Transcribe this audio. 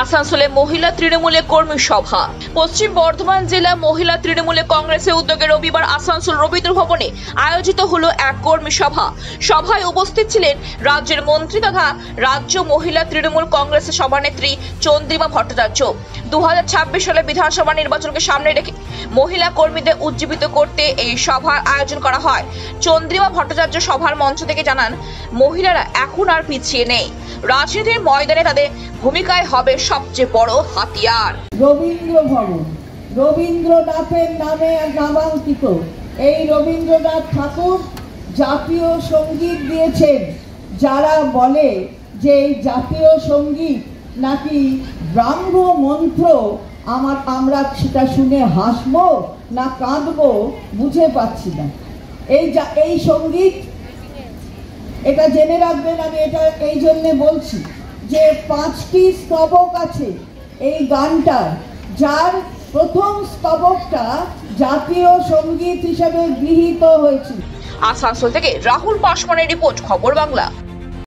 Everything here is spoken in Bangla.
আসানসোলে মহিলা তৃণমূলে কর্মী সভা। পশ্চিম বর্ধমান জেলা মহিলা তৃণমূলে কংগ্রেসের উদ্যোগে রবিবার আসানসোল রবীন্দ্র ভবনে আয়োজিত হলো এক কর্মী সভা। সভায় উপস্থিত ছিলেন রাজ্যের মন্ত্রী তথা রাজ্য মহিলা তৃণমূল কংগ্রেসের সভানেত্রী চন্দ্রিমা ভট্টাচার্য। 2026 সালে বিধানসভা নির্বাচনকে সামনে রেখে মহিলা কর্মীদের উজ্জীবিত করতে এই সভার আয়োজন করা হয়। চন্দ্রিমা ভট্টাচার্য সভার মঞ্চ থেকে জানান, মহিলারা এখন আর পিছিয়ে নেই, রাজনীতির ময়দানে তাদের ভূমিকায় হবে সবচেয়ে বড় হাতিয়ার। রবীন্দ্র ভবন রবীন্দ্রনাথের নামে নামাঙ্কিত এই রবীন্দ্রনাথ ঠাকুর জাতীয় সঙ্গীত দিয়েছেন। যারা বলে যে এই জাতীয় সঙ্গীত নাকি ব্রাহ্ম মন্ত্র, আমরা সেটা শুনে হাসবো না কাঁদবো বুঝে পাচ্ছি না। এই সঙ্গীত এটা জেনে রাখবেন, আমি এটা এই জন্যে বলছি যে 5টি স্তবক আছে এই গানটার, যার প্রথম স্তবকটা জাতীয় সঙ্গীত হিসেবে গৃহীত হয়েছে। আসানসোল থেকে রাহুল পাসওয়ানের রিপোর্ট, খবর বাংলা।